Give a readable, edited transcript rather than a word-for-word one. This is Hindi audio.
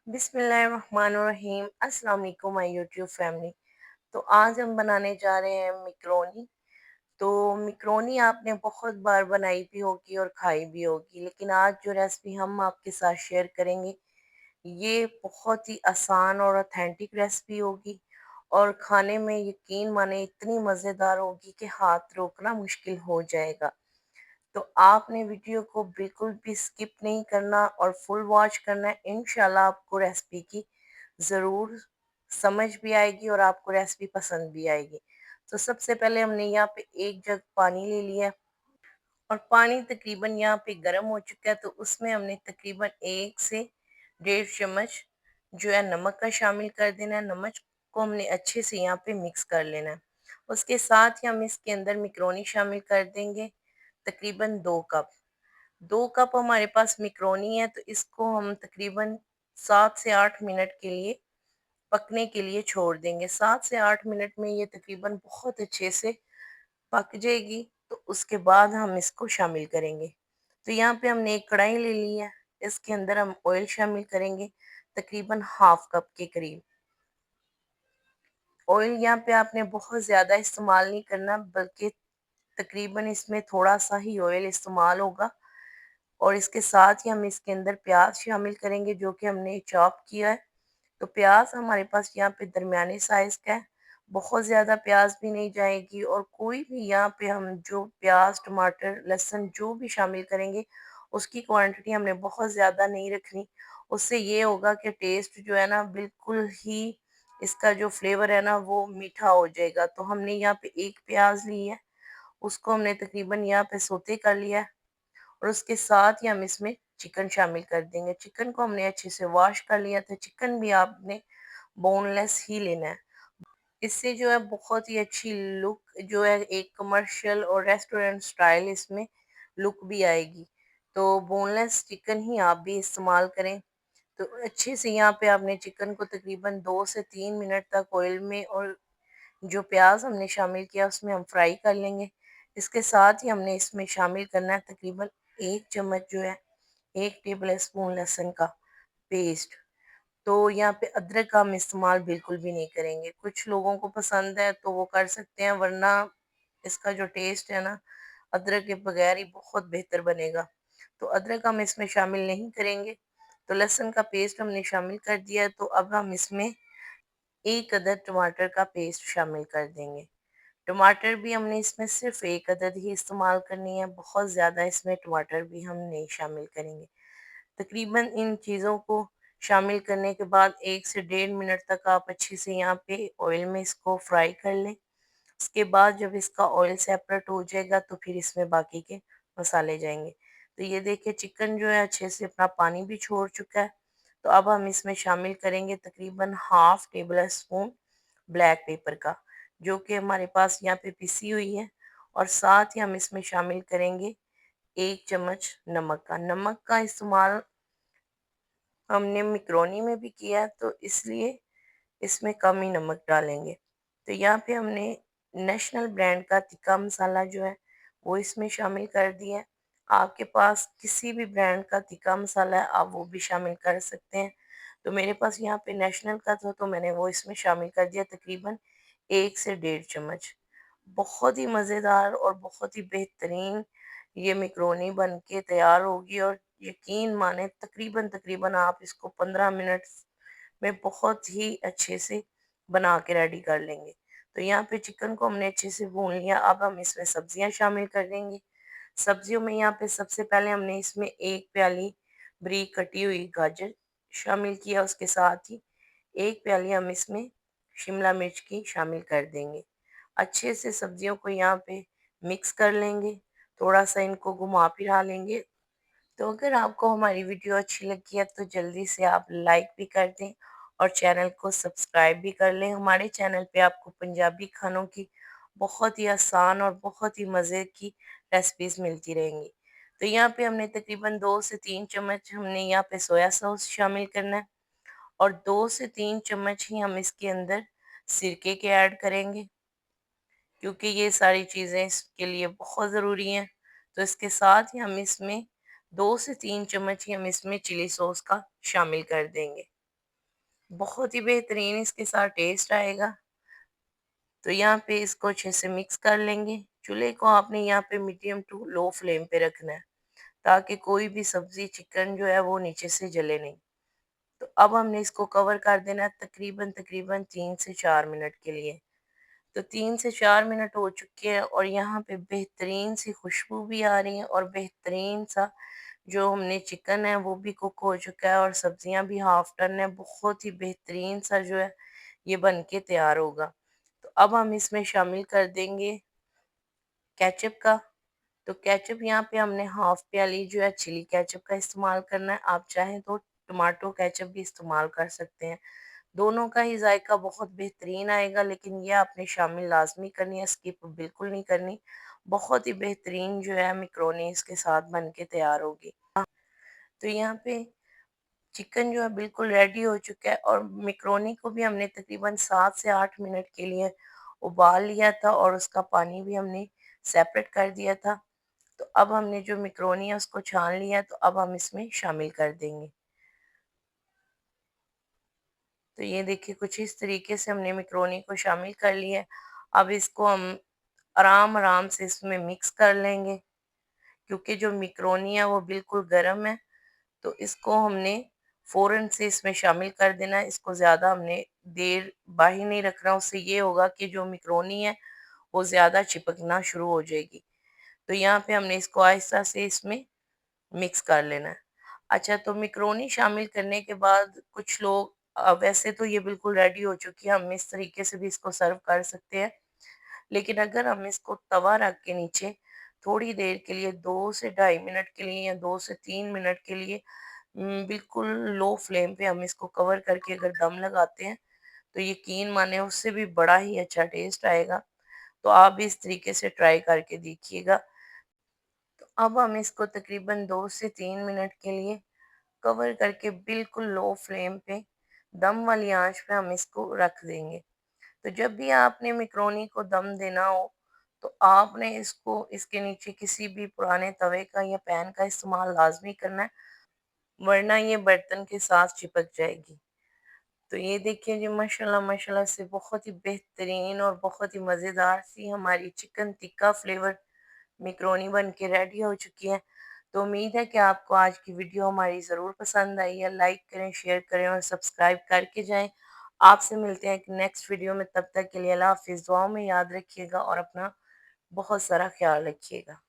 बिस्मिल्लाहिर्रहमानिर्रहीम। अस्सलाम वालेकुम माय यूट्यूब फैमिली। तो आज हम बनाने जा रहे हैं मिक्रोनी। तो मिक्रोनी आपने बहुत बार बनाई भी होगी और खाई भी होगी, लेकिन आज जो रेसिपी हम आपके साथ शेयर करेंगे ये बहुत ही आसान और ऑथेंटिक रेसिपी होगी और खाने में यकीन माने इतनी मज़ेदार होगी कि हाथ रोकना मुश्किल हो जाएगा। तो आपने वीडियो को बिल्कुल भी स्किप नहीं करना और फुल वॉच करना है। इंशाल्लाह आपको रेसिपी की ज़रूर समझ भी आएगी और आपको रेसिपी पसंद भी आएगी। तो सबसे पहले हमने यहाँ पे एक जग पानी ले लिया और पानी तकरीबन यहाँ पे गर्म हो चुका है, तो उसमें हमने तकरीबन 1 से 1.5 चम्मच जो है नमक का शामिल कर देना है। नमक को हमने अच्छे से यहाँ पे मिक्स कर लेना है। उसके साथ ही हम इसके अंदर मिक्रोनी शामिल कर देंगे, तकरीबन 2 कप। 2 कप हमारे पास मिक्रोनी है, तो इसको हम तकरीबन 7 से 8 मिनट के लिए पकने के लिए छोड़ देंगे। 7 से 8 मिनट में ये तकरीबन बहुत अच्छे से पक जाएगी, तो उसके बाद हम इसको शामिल करेंगे। तो यहाँ पे हमने एक कढ़ाई ले ली है, इसके अंदर हम ऑयल शामिल करेंगे तकरीबन हाफ कप के करीब। ऑयल यहाँ पे आपने बहुत ज़्यादा इस्तेमाल नहीं करना, बल्कि तकरीबन इसमें थोड़ा सा ही ऑयल इस्तेमाल होगा। और इसके साथ ही हम इसके अंदर प्याज शामिल करेंगे जो कि हमने चॉप किया है। तो प्याज हमारे पास यहाँ पे दरमियाने साइज का है, बहुत ज़्यादा प्याज भी नहीं जाएगी। और कोई भी यहाँ पे हम जो प्याज टमाटर लहसुन जो भी शामिल करेंगे उसकी क्वांटिटी हमने बहुत ज़्यादा नहीं रखनी। उससे ये होगा कि टेस्ट जो है ना बिल्कुल ही इसका जो फ्लेवर है ना वो मीठा हो जाएगा। तो हमने यहाँ पे एक प्याज ली है, उसको हमने तकरीबन यहाँ पे सोते कर लिया है और उसके साथ ही हम इसमें चिकन शामिल कर देंगे। चिकन को हमने अच्छे से वॉश कर लिया था। चिकन भी आपने बोनलेस ही लेना है, इससे जो है बहुत ही अच्छी लुक जो है एक कमर्शियल और रेस्टोरेंट स्टाइल इसमें लुक भी आएगी। तो बोनलेस चिकन ही आप भी इस्तेमाल करें। तो अच्छे से यहाँ पे आपने चिकन को तकरीबन 2 से 3 मिनट तक ऑयल में और जो प्याज हमने शामिल किया उसमें हम फ्राई कर लेंगे। इसके साथ ही हमने इसमें शामिल करना है तकरीबन 1 चम्मच जो है 1 टेबल स्पून लहसुन का पेस्ट। तो यहाँ पे अदरक का हम इस्तेमाल बिल्कुल भी नहीं करेंगे। कुछ लोगों को पसंद है तो वो कर सकते हैं, वरना इसका जो टेस्ट है ना अदरक के बगैर ही बहुत बेहतर बनेगा। तो अदरक हम इसमें शामिल नहीं करेंगे। तो लहसुन का पेस्ट हमने शामिल कर दिया, तो अब हम इसमें 1 अदद टमाटर का पेस्ट शामिल कर देंगे। टमाटर भी हमने इसमें सिर्फ 1 अदद ही इस्तेमाल करनी है, बहुत ज़्यादा इसमें टमाटर भी हम नहीं शामिल करेंगे। तकरीबन इन चीज़ों को शामिल करने के बाद 1 से 1.5 मिनट तक आप अच्छे से यहाँ पे ऑयल में इसको फ्राई कर लें। उसके बाद जब इसका ऑयल सेपरेट हो जाएगा तो फिर इसमें बाकी के मसाले जाएंगे। तो ये देखिए चिकन जो है अच्छे से अपना पानी भी छोड़ चुका है। तो अब हम इसमें शामिल करेंगे तकरीबन ½ टेबल स्पून ब्लैक पेपर का, जो कि हमारे पास यहाँ पे पिसी हुई है। और साथ ही हम इसमें शामिल करेंगे 1 चम्मच नमक का। नमक का इस्तेमाल हमने मिक्रोनी में भी किया है, तो इसलिए इसमें कम ही नमक डालेंगे। तो यहाँ पे हमने नेशनल ब्रांड का तिक्का मसाला जो है वो इसमें शामिल कर दिया है। आपके पास किसी भी ब्रांड का तिक्का मसाला है आप वो भी शामिल कर सकते हैं। तो मेरे पास यहाँ पे नेशनल का था तो मैंने वो इसमें शामिल कर दिया तकरीबन 1 से 1.5 चम्मच। बहुत ही मज़ेदार और बहुत ही बेहतरीन ये मिक्रोनी बन के तैयार होगी। और यकीन माने तकरीबन तकरीबन आप इसको 15 मिनट में बहुत ही अच्छे से बना के रेडी कर लेंगे। तो यहाँ पे चिकन को हमने अच्छे से भून लिया। अब हम इसमें सब्जियां शामिल कर देंगे। सब्जियों में यहाँ पे सबसे पहले हमने इसमें 1 प्याली बारीक कटी हुई गाजर शामिल किया। उसके साथ ही 1 प्याली हम इसमें शिमला मिर्च की शामिल कर देंगे। अच्छे से सब्जियों को यहाँ पे मिक्स कर लेंगे, थोड़ा सा इनको घुमा फिरा लेंगे। तो अगर आपको हमारी वीडियो अच्छी लगी है तो जल्दी से आप लाइक भी कर दें और चैनल को सब्सक्राइब भी कर लें। हमारे चैनल पे आपको पंजाबी खानों की बहुत ही आसान और बहुत ही मज़े की रेसिपीज़ मिलती रहेंगी। तो यहाँ पे हमने तकरीबन 2 से 3 चम्मच हमने यहाँ पे सोया सॉस शामिल करना है और 2 से 3 चम्मच ही हम इसके अंदर सिरके के ऐड करेंगे, क्योंकि ये सारी चीज़ें इसके लिए बहुत ज़रूरी हैं। तो इसके साथ ही हम इसमें 2 से 3 चम्मच ही हम इसमें चिली सॉस का शामिल कर देंगे। बहुत ही बेहतरीन इसके साथ टेस्ट आएगा। तो यहाँ पे इसको अच्छे से मिक्स कर लेंगे। चूल्हे को आपने यहाँ पे मीडियम टू लो फ्लेम पे रखना है, ताकि कोई भी सब्जी चिकन जो है वो नीचे से जले नहीं। तो अब हमने इसको कवर कर देना है तकरीबन तकरीबन 3 से 4 मिनट के लिए। तो 3 से 4 मिनट हो चुके हैं और यहाँ पे बेहतरीन सी खुशबू भी आ रही है और बेहतरीन सा जो हमने चिकन है वो भी कुक हो चुका है और सब्जियां भी हाफ डन है। बहुत ही बेहतरीन सा जो है ये बन के तैयार होगा। तो अब हम इसमें शामिल कर देंगे केचप का। तो केचप यहाँ पे हमने हाफ प्याली जो है चिली केचप का इस्तेमाल करना है। आप चाहें तो टमाटो केचप भी इस्तेमाल कर सकते हैं। दोनों का ही जायका बहुत बेहतरीन आएगा, लेकिन ये आपने शामिल लाजमी करनी है, स्किप बिल्कुल नहीं करनी। बहुत ही बेहतरीन जो है मैक्रोनी इसके साथ बन के तैयार होगी। तो यहाँ पे चिकन जो है बिल्कुल रेडी हो चुका है और मैक्रोनी को भी हमने तकरीबन 7 से 8 मिनट के लिए उबाल लिया था और उसका पानी भी हमने सेपरेट कर दिया था। तो अब हमने जो मैक्रोनी है उसको छान लिया, तो अब हम इसमें शामिल कर देंगे। तो ये देखिए कुछ इस तरीके से हमने मैक्रोनी को शामिल कर लिया है। अब इसको हम आराम आराम से इसमें मिक्स कर लेंगे, क्योंकि जो मैक्रोनी है वो बिल्कुल गर्म है। तो इसको हमने फ़ौरन से इसमें शामिल कर देना है। इसको ज़्यादा हमने देर बाही नहीं रखना, उससे ये होगा कि जो मैक्रोनी है वो ज़्यादा चिपकना शुरू हो जाएगी। तो यहाँ पे हमने इसको आहिस्ता से इसमें मिक्स कर लेना है। अच्छा, तो मैक्रोनी शामिल करने के बाद कुछ लोग वैसे तो ये बिल्कुल रेडी हो चुकी है, हम इस तरीके से भी इसको सर्व कर सकते हैं। लेकिन अगर हम इसको तवा रख के नीचे थोड़ी देर के लिए 2 से ढाई मिनट के लिए या 2 से 3 मिनट के लिए बिल्कुल लो फ्लेम पे हम इसको कवर करके अगर दम लगाते हैं, तो यकीन माने उससे भी बड़ा ही अच्छा टेस्ट आएगा। तो आप भी इस तरीके से ट्राई करके देखिएगा। तो अब हम इसको तकरीबन 2 से 3 मिनट के लिए कवर करके बिल्कुल लो फ्लेम पे दम वाली आंच पे हम इसको रख देंगे। तो जब भी आपने मैक्रोनी को दम देना हो, तो आपने इसको इसके नीचे किसी भी पुराने तवे का या पैन का इस्तेमाल लाजमी करना है, वरना ये बर्तन के साथ चिपक जाएगी। तो ये देखिए जी, माशाल्लाह माशाल्लाह से बहुत ही बेहतरीन और बहुत ही मज़ेदार सी हमारी चिकन टिक्का फ्लेवर मैक्रोनी बन के रेडी हो चुकी है। तो उम्मीद है कि आपको आज की वीडियो हमारी ज़रूर पसंद आई है। लाइक करें, शेयर करें और सब्सक्राइब करके जाएं। आपसे मिलते हैं एक नेक्स्ट वीडियो में, तब तक के लिए अल्लाह हाफिज़। दुआओं में याद रखिएगा और अपना बहुत सारा ख्याल रखिएगा।